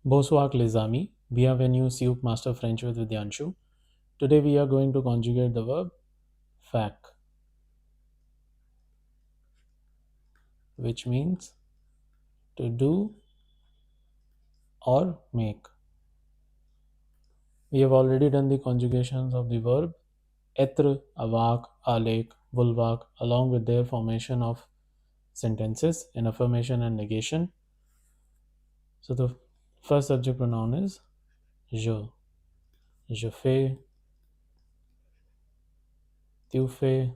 Bonsoir les amis, bienvenue sur Master French with Vidyansshu. Today we are going to conjugate the verb faire, which means to do or make. We have already done the conjugations of the verb être, avoir, aller, vouloir, along with their formation of sentences in affirmation and negation. So the first subject pronoun is je. Je fais, tu fais,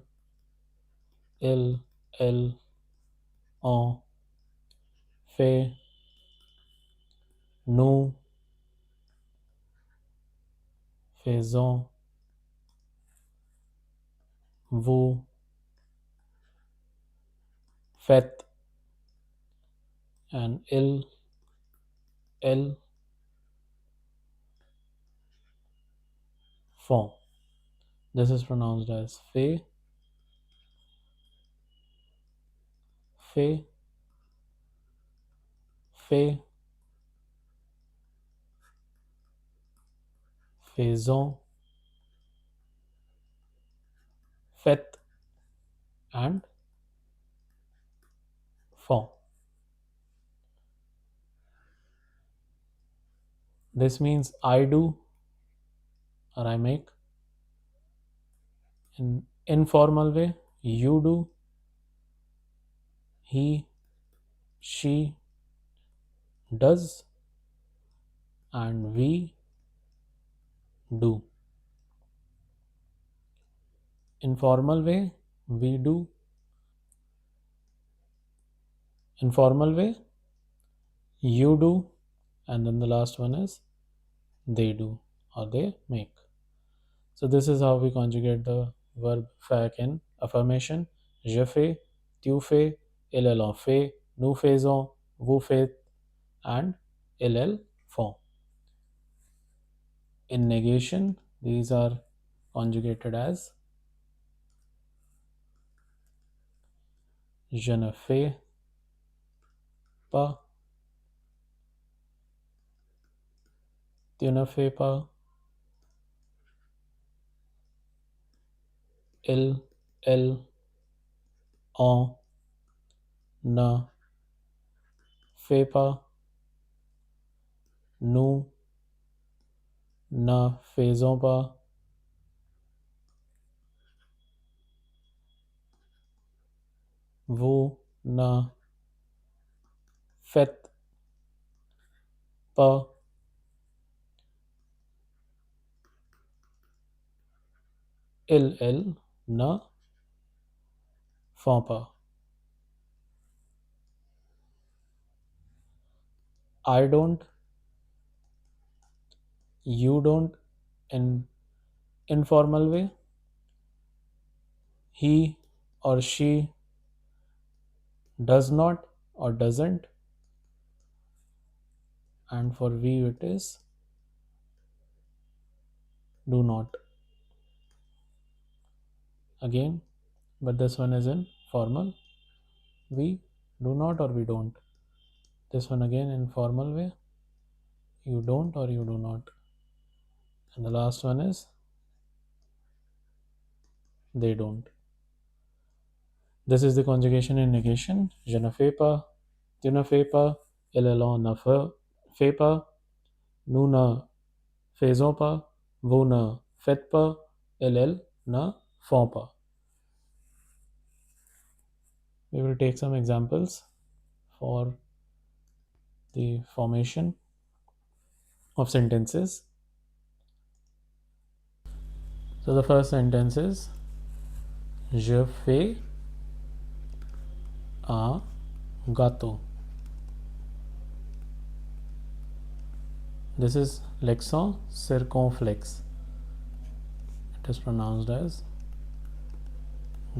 il, elle, on fait, nous faisons, vous faites, and il, elles font. This is pronounced as fait, fait, fait, faisons, faites, and font. This means I do or I make. In informal way, you do, he, she does, and we do. Informal way, we do. Informal way, you do, and then the last one is they do or they make. So this is how we conjugate the verb faire in affirmation. Je fais, tu fais, il elle en fait, nous faisons, vous faites, and il elle font. In negation, these are conjugated as je ne fais pas, tu ne fais pas, il, elle, on ne fait pas, nous ne faisons pas, vous ne faites pas, il, elle ne font pas. I don't, you don't in informal way, he or she does not or doesn't, and for we it is do not. Again, but this one is in formal. We do not or we don't. This one again in formal way, you don't or you do not. And the last one is they don't. This is the conjugation in negation. Je ne fais pas, tu ne fais pas, il elle on ne fait pas, nous ne faisons pas, vous ne faites pas, il elle ne font pas. We will take some examples for the formation of sentences. So the first sentence is je fais un gâteau. This is l'accent circonflexe. It is pronounced as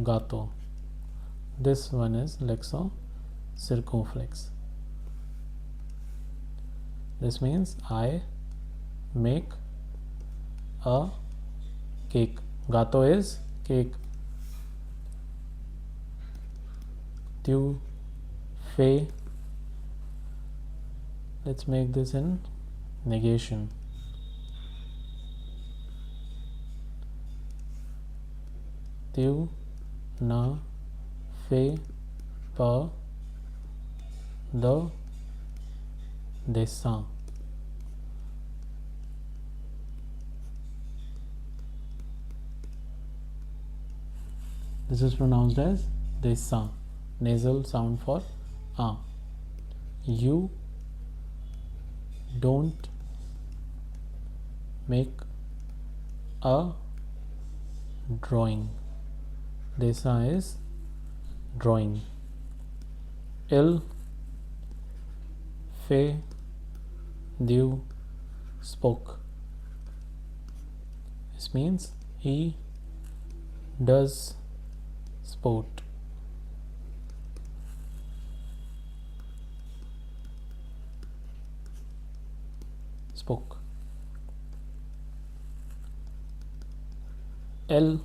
gâteau. This one is l'accent circonflexe. This means I make a cake. Gâteau is cake. Tu fais. Let's make this in negation. Tu na fais pas de dessin. This is pronounced as dessin, nasal sound for a. You don't make a drawing. Dessin is drawing. Il fait du sport. This means he does sport. Spoke. Elle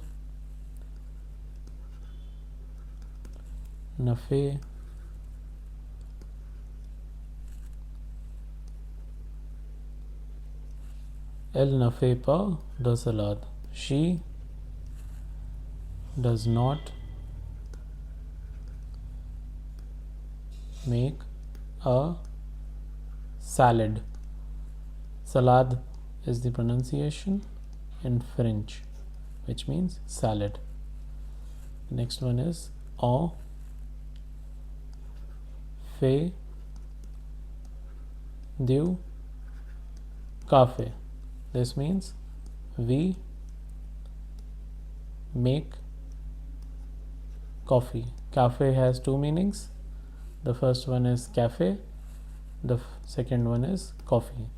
ne fait pas de salad. She does not make a salad. Salad is the pronunciation in French, which means salad. Next one is on fait du café. This means we make coffee. Cafe has two meanings. The first one is cafe, the second one is coffee.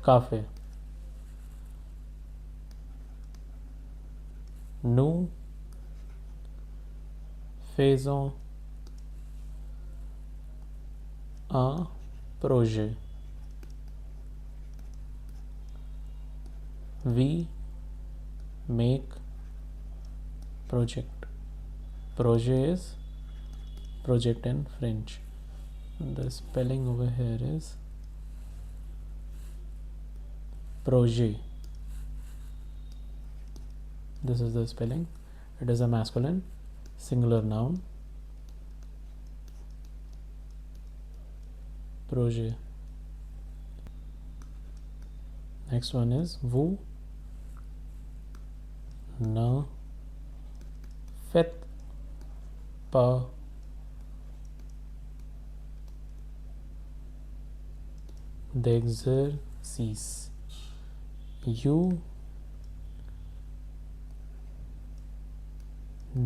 Café. Nous faisons un projet. We make project. Projet is project in French. The spelling over here is projet. This is the spelling. It is a masculine singular noun. Projet. Next one is vous ne faites pas d'exercice. You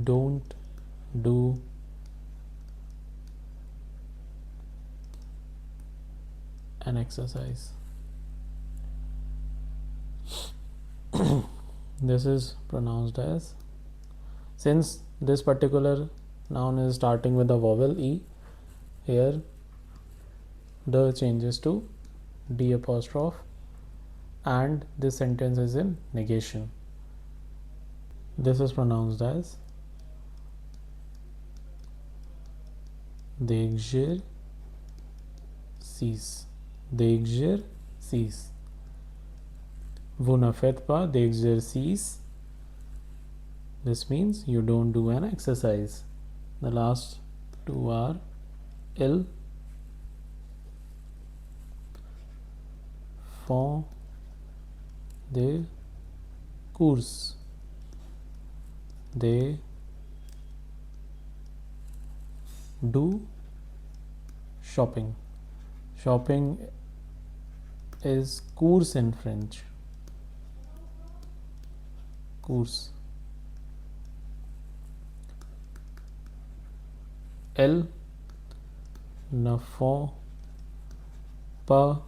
don't do an exercise. This is pronounced as, since this particular noun is starting with the vowel E, here the changes to D apostrophe, and this sentence is in negation. This is pronounced as d'exercice. D'exercice. Vous ne faites pas d'exercice. This means you don't do an exercise. The last two are ils font des courses. They do shopping. Shopping is course in French. Course. Elles ne font pas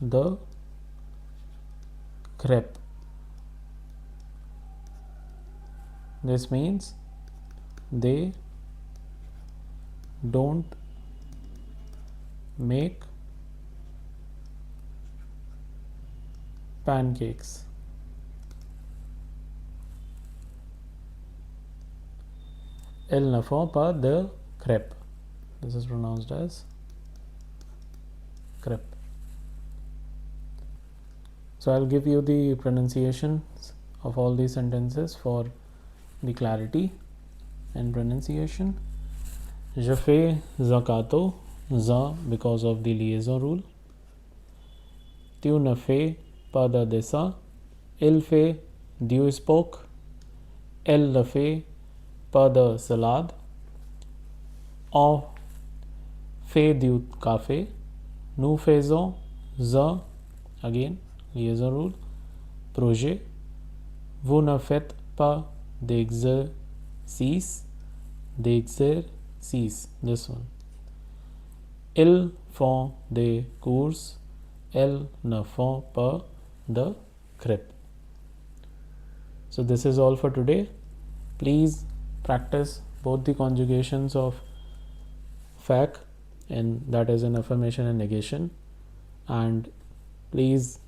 de crêpes. This means they don't make pancakes. Elles ne font pas de crêpes. This is pronounced as crêpe. So I'll give you the pronunciations of all these sentences for the clarity and pronunciation. Je fais zakato, za because of the liaison rule. Tu ne fais pas de dessin. Il fait du sport. Elle ne fait pas de salade. On fait du café. Nous faisons the, again, liaison rule, projet. Vous ne faites pas d'exercice. D'exercice, this one. Ils font des courses. Elles ne font pas de crêpes. So this is all for today. Please practice both the conjugations of fac, and that is in affirmation and negation, and please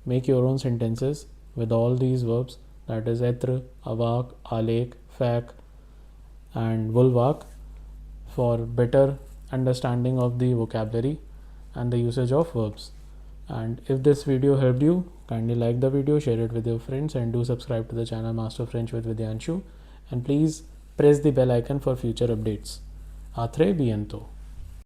make your own sentences with all these verbs, that is être, avoir, aller, fac and vulvac, for better understanding of the vocabulary and the usage of verbs. And if this video helped you, kindly like the video, share it with your friends, and do subscribe to the channel Master French with Vidyansshu, and please press the bell icon for future updates. A très bientôt.